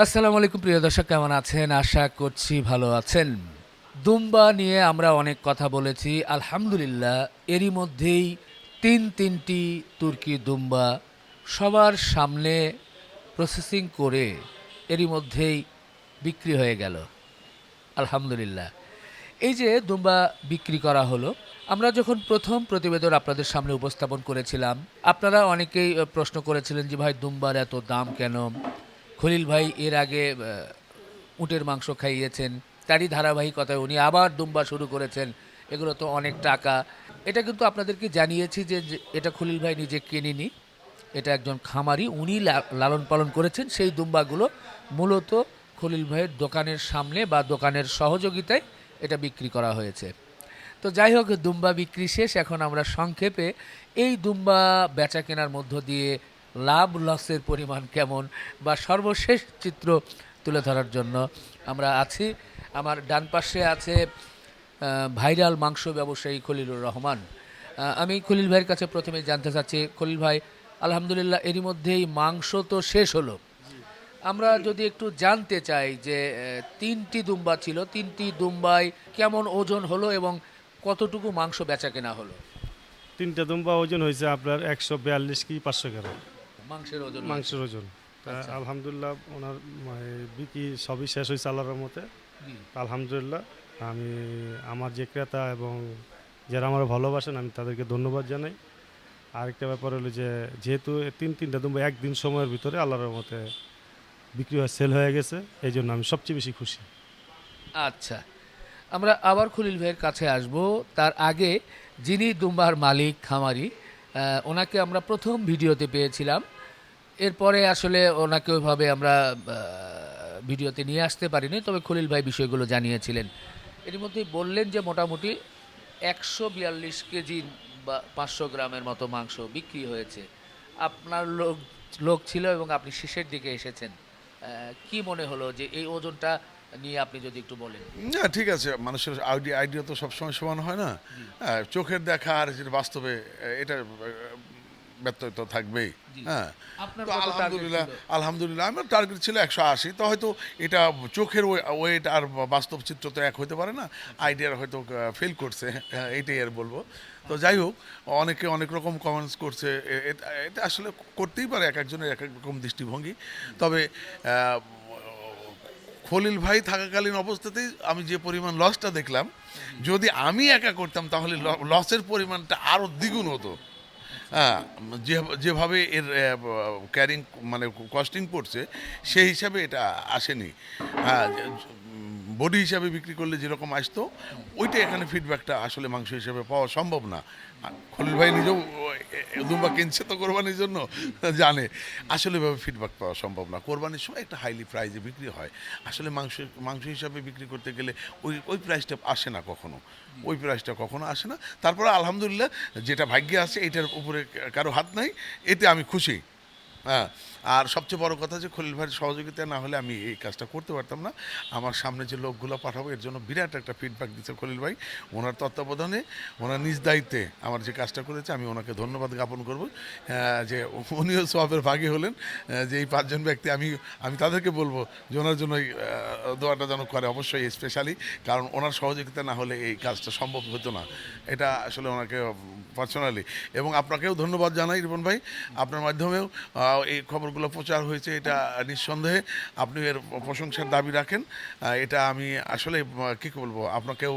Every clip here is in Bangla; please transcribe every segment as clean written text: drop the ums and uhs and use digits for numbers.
আসসালামু আলাইকুম প্রিয় দর্শক, কেমন আছেন? আশা করছি ভালো আছেন। দুম্বা নিয়ে আমরা অনেক কথা বলেছি, আলহামদুলিল্লাহ। এরই মধ্যেই তিনটি তুর্কি দুম্বা সবার সামনে প্রসেসিং করে এরই মধ্যেই বিক্রি হয়ে গেল, আলহামদুলিল্লাহ। এই যে দুম্বা বিক্রি করা হলো, আমরা যখন প্রথম প্রতিবেদন আপনাদের সামনে উপস্থাপন করেছিলাম, আপনারা অনেকেই প্রশ্ন করেছিলেন যে ভাই দুম্বার এত দাম কেন? খলিল ভাই এর আগে উটের মাংস খাইয়েছেন, তারই ধারাবাহিকতায় উনি আবার দুম্বা শুরু করেছেন। এগুলো তো অনেক টাকা। এটা কিন্তু আপনাদেরকে জানিয়েছি যে এটা খলিল ভাই নিজে কেনেনি, এটা একজন খামারি, উনি লালন পালন করেছেন। সেই দুম্বাগুলো মূলত খলিল ভাইয়ের দোকানের সামনে বা দোকানের সহযোগিতায় এটা বিক্রি করা হয়েছে। তো যাই হোক, দুম্বা বিক্রি শেষ। এখন আমরা সংক্ষেপে এই দুম্বা বেচা কেনার মধ্য দিয়ে লাভ লসের পরিমাণ কেমন বা সর্বশেষ চিত্র তুলে ধরার জন্য আমরা আছি। আমার ডান পাশে আছে ভাইরাল মাংস ব্যবসায়ী খলিলুর রহমান। আমি খলিল ভাইয়ের কাছে প্রথমে জানতে চাচ্ছি, খলিল ভাই, আলহামদুলিল্লাহ এরই মধ্যেই মাংস তো শেষ হলো। আমরা যদি একটু জানতে চাই যে তিনটি দুম্বা ছিল, তিনটি দুম্বায় কেমন ওজন হলো এবং কতটুকু মাংস বেচা কেনা হলো? তিনটা দুম্বা ওজন হয়েছে আপনার 142 কি 500 গ্রাম মাংসের ওজন হয়েছে। মাংসের ওজন। তা আচ্ছা। আলহামদুলিল্লাহ ওনার বিক্রি সবই শেষ হয়েছে আল্লাহর মতে। জি। আলহামদুলিল্লাহ আমি আমার যে ক্রেতা এবং যারা আমার ভালোবাসেন আমি তাদেরকে ধন্যবাদ জানাই। আরেকটা ব্যাপার হলো যে যেহেতু তিনটা দুম্বা একদিন সময়ের ভিতরে আল্লাহর মতে বিক্রি হয়ে সেল হয়ে গেছে, এই জন্য আমি সবচেয়ে বেশি খুশি। আচ্ছা, আমরা আবার খলিল ভাইয়ের কাছে আসব। তার আগে যিনি দুম্বার মালিক, খামারি, ওনাকে আমরা প্রথম ভিডিওতে পেয়েছিলাম। এরপরে আসলে ওনাকে ওইভাবে আমরা ভিডিওতে নিয়ে আসতে পারিনি, তবে খলিল ভাই বিষয়গুলো জানিয়েছিলেন। এর মধ্যেই বললেন যে মোটামুটি 142 কেজি বা 500 গ্রামের মতো মাংস বিক্রি হয়েছে। আপনার লোক লোক ছিল এবং আপনি শেষের দিকে এসেছেন। কি মনে হলো যে এই ওজনটা নিয়ে আপনি যদি একটু বলেন? না, ঠিক আছে। মানুষের আইডিয়া তো সবসময় সমান হয় না। জি। হ্যাঁ, চোখের দেখা আর যেটা বাস্তবে এটা ব্যত্যয় তো থাকবেই। জি। হ্যাঁ, আপনার তো কত টার্গেট আলহামদুলিল্লাহ ছিল? আলহামদুলিল্লাহ আমার টার্গেট ছিল 180। তো হয়তো এটা চোখের ওয়েট আর বাস্তব চিত্র তো এক হতে পারে না। আইডিয়ার হয়তো ফেল করছে, হ্যাঁ, এইটাই আর বলবো। তো যাই হোক, অনেকে অনেক রকম কমেন্টস করছে। এটা আসলে করতেই পারে, এক একজনের এক এক রকম দৃষ্টিভঙ্গি। তবে খলিল ভাই থাকাকালীন অবস্থাতেই আমি যে পরিমাণ লসটা দেখলাম, যদি আমি একা করতাম তাহলে লসের পরিমাণটা আরও দ্বিগুণ হতো। হ্যাঁ, যেভাবে এর ক্যারিং মানে কস্টিং পড়ছে সেই হিসাবে এটা আসেনি। হ্যাঁ, বডি হিসাবে বিক্রি করলে যেরকম আসতো, ওইটা এখানে ফিডব্যাকটা আসলে মাংস হিসেবে পাওয়া সম্ভব না। খলিল ভাই নিজেও দুম্বা কিনছে তো কোরবানির জন্য, জানে আসলে এভাবে ফিডব্যাক পাওয়া সম্ভব না। কোরবানির সময় একটা হাইলি প্রাইজে বিক্রি হয়, আসলে মাংস হিসাবে বিক্রি করতে গেলে ওই ওই প্রাইসটা আসে না কখনো, ওই প্রাইসটা কখনো আসে না। তারপরে আলহামদুলিল্লাহ যেটা ভাগ্যে আছে এটার উপরে কারো হাত নাই, এতে আমি খুশি। হ্যাঁ, আর সবচেয়ে বড় কথা যে খলিল ভাইয়ের সহযোগিতা না হলে আমি এই কাজটা করতে পারতাম না। আমার সামনে যে লোকগুলো পাঠাবো এর জন্য বিরাট একটা ফিডব্যাক দিচ্ছে খলিল ভাই। ওনার তত্ত্বাবধানে, ওনার নিজ দায়িত্বে আমার যে কাজটা করেছে, আমি ওনাকে ধন্যবাদ জ্ঞাপন করব। যে উনিও সওয়াবের ভাগী হলেন। যে এই পাঁচজন ব্যক্তি, আমি আমি তাদেরকে বলবো যে ওনার জন্য এই দোয়াটা যেন করে, অবশ্যই স্পেশালি। কারণ ওনার সহযোগিতা না হলে এই কাজটা সম্ভব হতো না। এটা আসলে ওনাকে পার্সোনালি, এবং আপনাকেও ধন্যবাদ জানাই রিপন ভাই। আপনার মাধ্যমেও এই খবরগুলো প্রচার হয়েছে, এটা নিঃসন্দেহে আপনি এর প্রশংসার দাবি রাখেন। এটা আমি আসলে কী বলবো, আপনাকেও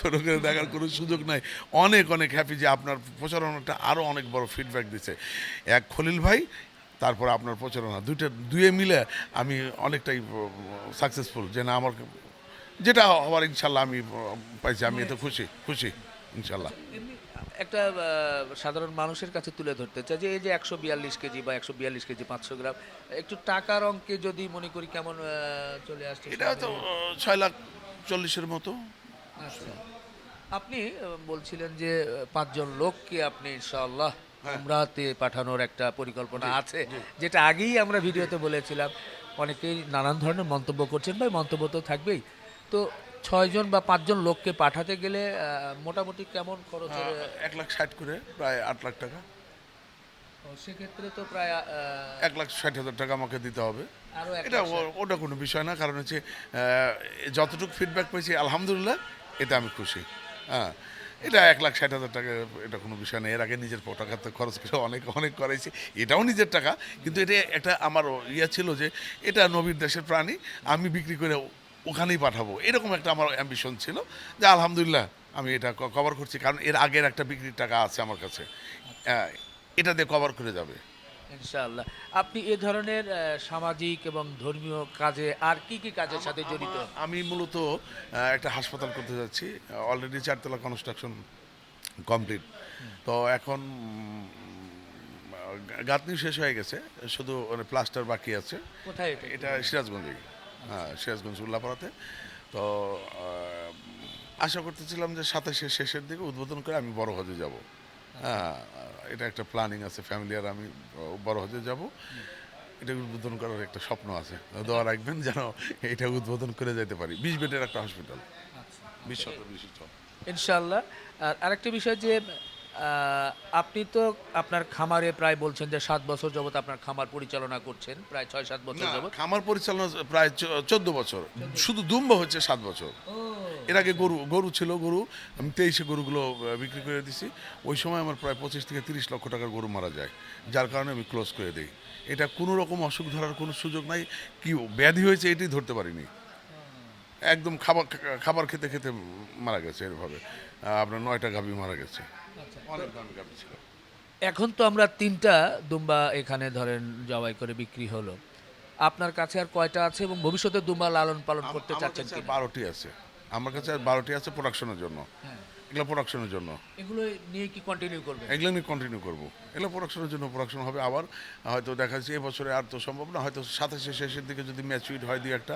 ছোট করে দেখার কোনো সুযোগ নাই। অনেক অনেক হ্যাপি যে আপনার প্রচারণাটা আরও অনেক বড় ফিডব্যাক দিচ্ছে। এক খলিল ভাই, তারপর আপনার প্রচারণা, দুয়ে মিলে আমি অনেকটাই সাকসেসফুল। যে না, আমার যেটা হওয়ার ইনশাল্লাহ আমি পাইছি, আমি এতে খুশি খুশি ইনশাল্লাহ। এমনি একটা সাধারণ মানুষের কাছে তুলে ধরতে চাই যে এই যে 142 কেজি বা 142 কেজি 500 গ্রাম, একটু টাকার অঙ্কে যদি মনে করি কেমন চলে আসছে এটা সব হয়তো মিলিয়ে? 6,40,000 মতো। আচ্ছা, আপনি বলছিলেন যে 5 জন লোককে আপনি ইনশাআল্লাহ হ্যাঁ, উমরাতে পাঠানোর একটা পরিকল্পনা জি, আছে, জি। যেটা আগেই আমরা ভিডিওতে বলেছিলাম। অনেকেই নানান ধরনের মন্তব্য করছেন, ভাই মন্তব্য তো থাকবেই। তো 6 জন বা 5 জন লোককে পাঠাতে গেলে মোটামুটি কেমন খরচের? 1,60,000 করে, প্রায় 8 লাখ টাকা। সেক্ষেত্রে তো প্রায় 1,60,000 টাকা আমাকে দিতে হবে। আরো এক এটা লাখ ষাট। ওটা কোনো বিষয় না, কারণ হচ্ছে যতটুকু ফিডব্যাক পেয়েছি আলহামদুলিল্লাহ, এতে আমি খুশি। হ্যাঁ, এটা 1,60,000 টাকা, এটা কোনো বিষয় না। এর আগে নিজের টাকা তো খরচ করে অনেক অনেক করাইছি, এটাও নিজের টাকা। কিন্তু এটা একটা আমার ইয়ে ছিল যে এটা নবীর দেশের প্রাণী, আমি বিক্রি করে ওখানেই পাঠাবো, এরকম একটা আমার অ্যাম্বিশন ছিল। যে আলহামদুলিল্লাহ আমি এটা কভার করছি, কারণ এর আগের একটা বিক্রির টাকা আছে আমার কাছে, এটা দিয়ে কভার করে যাবে। ইনশাআল্লাহ। আপনি এ ধরনের সামাজিক এবং ধর্মীয় কাজে আর কি কি কাজের সাথে জড়িত? আমি মূলত একটা হাসপাতাল করতে যাচ্ছি। অলরেডি 4 তলা কনস্ট্রাকশন কমপ্লিট। তো এখন গাঁথনি শেষ হয়ে গেছে, শুধু প্লাস্টার বাকি আছে। কোথায় এটা? এটা সিরাজগঞ্জে, হ্যাঁ সিরাজগঞ্জ উল্লাপাড়াতে। তো আশা করতেছিলাম যে 27-এর শেষের দিকে উদ্বোধন করে আমি বড় হজে যাব। হ্যাঁ, এটা একটা প্ল্যানিং আছে, ফ্যামিলি আর আমি বড় হজে যাব। এটা উদ্বোধন করার একটা স্বপ্ন আছে, দোয়া রাখবেন যেন এটা উদ্বোধন করে যেতে পারি। 20 বেডের একটা হসপিটাল, 20 শত বিশিষ্ট। ইনশাআল্লাহ। আর আরেকটা বিষয় যে আপনি তো আপনার খামারে প্রায় বলছেন যে 7 বছর যাবত আপনার খামার পরিচালনা করছেন, প্রায় 6-7 বছর না, যাবত। খামার পরিচালনা প্রায় 14 বছর, শুধু দুম্বা হচ্ছে 7 বছর। এর আগে গরু ছিল, গরু আমি 23-এ গরুগুলো বিক্রি করে দিছি। ওই সময় আমার প্রায় 25 থেকে 30 লক্ষ টাকার গরু মারা যায়, যার কারণে আমি ক্লোজ করে দিই। এটা কোনো রকম অসুখ ধরার কোনো সুযোগ নাই, কি ব্যাধি হয়েছে এটাই ধরতে পারিনি। একদম খাবার খেতে খেতে মারা গেছে এরভাবে। আপনার 9টা গাভী মারা গেছে, অনেক দামি গাভী ছিল। এখন তো আমরা 3টা দুম্বা এখানে ধরেন জবাই করে বিক্রি হলো। আপনার কাছে আর কয়টা আছে এবং ভবিষ্যতে দুম্বা লালন পালন করতে আমার চাচ্ছেন কাছে আর কিনা? 12টি আছে, আমার কাছে আর 12টি আছে প্রোডাকশনের জন্য। হ্যাঁ। এগুলো প্রোডাকশনের জন্য, এগুলো নিয়ে কি কন্টিনিউ করবেন? এগুলো নিয়ে কন্টিনিউ করবো। এগুলো প্রোডাকশনের জন্য প্রোডাকশন হবে। আবার হয়তো দেখা যাচ্ছে এবছরে আর তো সম্ভব না, হয়তো 27-এর শেষের দিকে যদি ম্যাচুইড হয় দুই একটা।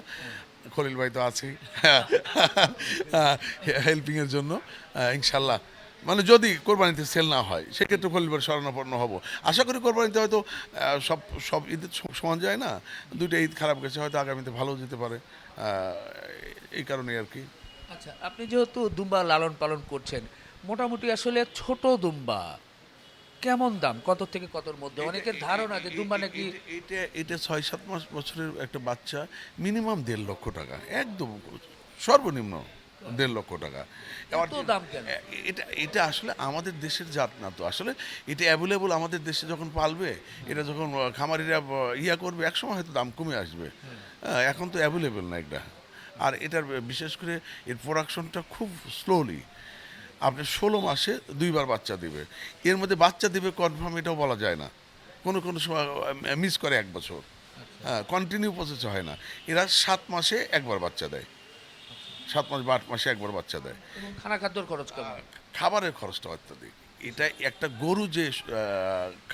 খলিল ভাই তো আছেই হেল্পিংয়ের জন্য, ইনশাল্লাহ। মানে যদি কোরবানিতে সেল না হয় সেক্ষেত্রে খলিল ভাই শরণাপন্ন হব। আশা করি কোরবানিতে হয়তো সব সব ঈদের সমান যায় না, দুইটা ঈদ খারাপ গেছে, হয়তো আগামীতে ভালো যেতে পারে। এই কারণেই আর কি। আচ্ছা, আপনি যেহেতু দুম্বা লালন পালন করছেন, মোটামুটি আসলে ছোট দুম্বা কেমন দাম, কত থেকে কতর মধ্যে? অনেকের ধারণা যে দুম্বা নাকি এটা 6-7 বছরের একটা বাচ্চা মিনিমাম 1.5 লক্ষ টাকা, একদম সর্বনিম্ন 1.5 লক্ষ টাকা। এত দাম কেন? এটা এটা আসলে আমাদের দেশের জাত না, তো আসলে এটা অ্যাভেলেবল আমাদের দেশে যখন পালবে, এটা যখন খামারিরা ইয়া করবে, একসময় হয়তো দাম কমে আসবে। হ্যাঁ, এখন তো অ্যাভেলেবল না এটা। আর এটার বিশেষ করে এর প্রোডাকশনটা খুব স্লোলি। আপনি 16 মাসে 2বার বাচ্চা দিবে, এর মধ্যে বাচ্চা দিবে কনফার্ম এটাও বলা যায় না। কোনো কোনো সময় মিস করে 1 বছর, হ্যাঁ কন্টিনিউ প্রসেস হয় না। এরা 7 মাসে একবার বাচ্চা দেয়, 7 মাস বা 8 মাসে একবার বাচ্চা দেয়। এবং খানা খাদ্যর খরচ কেমন? খাবারের খরচটা অত্যাধিক। এটা একটা গরু যে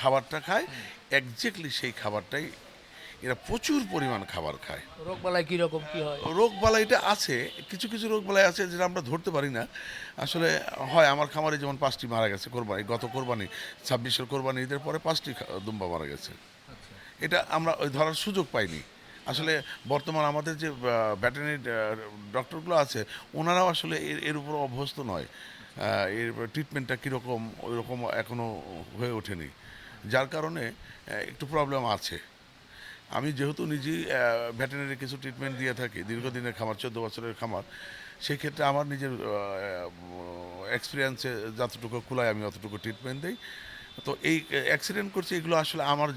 খাবারটা খায়, একজ্যাক্টলি সেই খাবারটাই এরা প্রচুর পরিমাণ খাবার খায়। রোগ বালাই কিরকম কি হয়? রোগ বালাইটা আছে, কিছু কিছু রোগ বালাই আছে যেটা আমরা ধরতে পারি না। আসলে হয়, আমার খামারে যেমন 5টি মারা গেছে কোরবানি, গত কোরবানি 26-এর কোরবানি ঈদের পরে 5টি দুম্বা মারা গেছে। এটা আমরা ওই ধরার সুযোগ পাইনি। আসলে বর্তমান আমাদের যে ভেটেরিনারি ডক্টরগুলো আছে, ওনারাও আসলে এর উপর অভ্যস্ত নয়। এর ট্রিটমেন্টটা কীরকম ওই রকম এখনও হয়ে ওঠেনি, যার কারণে একটু প্রবলেম আছে। আমি যেহেতু নিজেই ভেটেরিনারি কিছু ট্রিটমেন্ট দিয়ে থাকি, দীর্ঘদিনের খামার, 14 বছরের খামার, সেই ক্ষেত্রে আমার নিজের এক্সপিরিয়েন্সে যতটুকু কুলায় আমি অতটুকু ট্রিটমেন্ট দিই। তো এই অ্যাক্সিডেন্ট করছে এগুলো আসলে আমার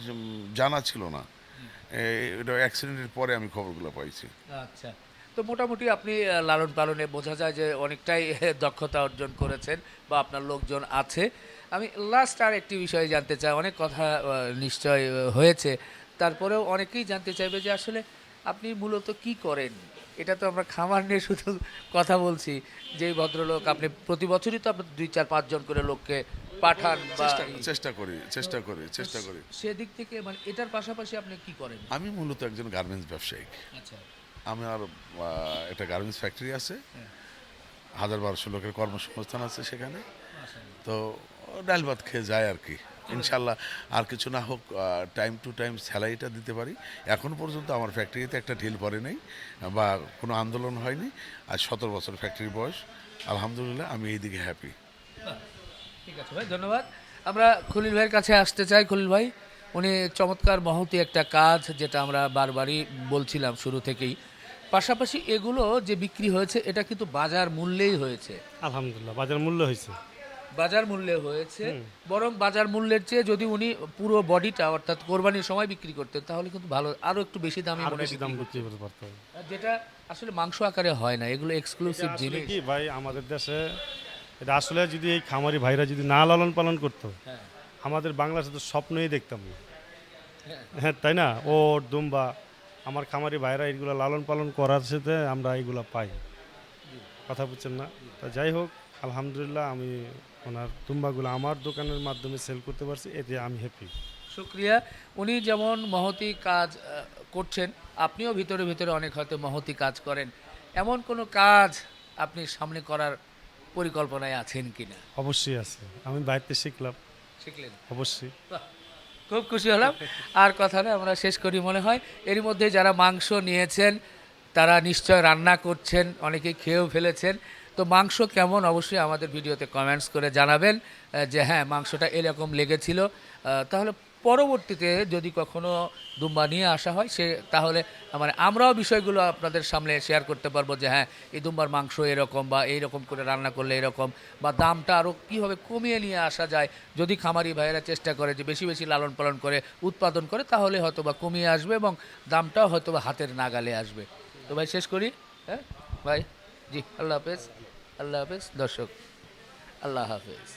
জানা ছিল না। এটা অ্যাক্সিডেন্টের পরে আমি খবরগুলো পাইছি। আচ্ছা, তো মোটামুটি আপনি লালন পালনে বোঝা যায় যে অনেকটাই দক্ষতা অর্জন করেছেন বা আপনার লোকজন আছে। আমি লাস্ট আর একটি বিষয়ে জানতে চাই, অনেক কথা নিশ্চয় হয়েছে, তারপরেও অনেকেই জানতে চাইবে যে আসলে আপনি মূলত কি করেন। এটা তো আমরা খামার নিয়ে শুধু কথা বলছি, যে ভদ্রলোক আপনি প্রতি বছরই তো আপনি 2-4-5 জন করে লোককে পাঠান বা চেষ্টা করি। সেদিক থেকে মানে এটার পাশাপাশি আপনি কি করেন? আমি মূলত একজন গার্মেন্টস ব্যবসায়ী। আচ্ছা। আমার একটা গার্মেন্টস ফ্যাক্টরি আছে, 1000-1200 লোকের কর্মসংস্থান আছে সেখানে। তো ডাল ভাত খেয়ে যায় আর কি, ইনশাল্লাহ। আর কিছু না হোক, টাইম টু টাইম স্যালারিটা দিতে পারি। এখন পর্যন্ত আমার ফ্যাক্টরিতে একটা ঢিল পড়ে নেই বা কোনো আন্দোলন হয়নি। আজ 17 বছর ফ্যাক্টরির বয়স, আলহামদুলিল্লাহ আমি এই দিকে হ্যাপি। ঠিক আছে ভাই, ধন্যবাদ। আমরা খলিল ভাইয়ের কাছে আসতে চাই। খলিল ভাই, উনি চমৎকার মহতি একটা কাজ, যেটা আমরা বারবারই বলছিলাম শুরু থেকেই। পাশাপাশি এগুলো যে বিক্রি হয়েছে এটা কিন্তু বাজার মূল্যেই হয়েছে, আলহামদুলিল্লাহ বাজার মূল্য হয়েছে। বাজার মূল্যে হয়েছে। বরং বাজার মূল্যের চেয়ে যদি উনি পুরো বডিটা অর্থাৎ কোরবানির সময় বিক্রি করতেন তাহলে কিন্তু ভালো, আরো একটু বেশি দামে আর মনে হয় বেশি দাম বিক্রি বিক্রি করতে পারতাম। করতেন। আর যেটা আসলে মাংস আকারে হয় না, এগুলো এক্সক্লুসিভ আসলে জিনিস। কি ভাই, আমাদের দেশে এটা আসলে যদি এই খামারি ভাইরা যদি না লালন পালন করতো, হ্যাঁ। আমাদের বাংলাদেশে তো স্বপ্নই দেখতাম না। হ্যাঁ। হ্যাঁ তাই না? ওট দুম্বা আমার খামারি ভাইরা এগুলো লালন পালন করার সাথে আমরা এগুলো পাই। কথা বুঝছেন না? তা যাই হোক, আলহামদুলিল্লাহ আমি ওনার দুম্বাগুলো আমার দোকানের মাধ্যমে সেল করতে পারছি, এতে আমি হ্যাপি। শুক্রিয়া। উনি যেমন মহতি কাজ করছেন, আপনিও ভিতরে ভিতরে অনেক হয়তো মহতি কাজ করেন। এমন কোনো কাজ আপনি সামনে করার পরিকল্পনায় আছেন কিনা? অবশ্যই আছে, আমি বাইরে শিখলাম। শিখলেন? অবশ্যই। বাহ, খুব খুশি হলাম। আর কথা না, আমরা শেষ করি মনে হয়। এরই মধ্যে যারা মাংস নিয়েছেন তারা নিশ্চয় রান্না করছেন, অনেকেই খেয়েও ফেলেছেন। তো মাংস কেমন অবশ্যই আমাদের ভিডিওতে কমেন্টস করে জানাবেন, যে হ্যাঁ মাংসটা এরকম লেগেছিল। তাহলে পরবর্তীতে যদি কখনো দুম্বা নিয়ে আসা হয় তাহলে মানে আমরাও বিষয়গুলো আপনাদের সামনে শেয়ার করতে পারবো, যে হ্যাঁ এই দুম্বার মাংস এরকম, বা এইরকম করে রান্না করলে এরকম, বা দামটা আরও কীভাবে কমিয়ে নিয়ে আসা যায়। যদি খামারি ভাইয়েরা চেষ্টা করে যে বেশি বেশি লালন পালন করে উৎপাদন করে, তাহলে হয়তো বা কমিয়ে আসবে এবং দামটাও হয়তো বা হাতের নাগালে আসবে। তো ভাই শেষ করি। হ্যাঁ ভাই, জি আল্লাহ হাফেজ। আল্লাহ হাফেজ দর্শক, আল্লাহ হাফেজ।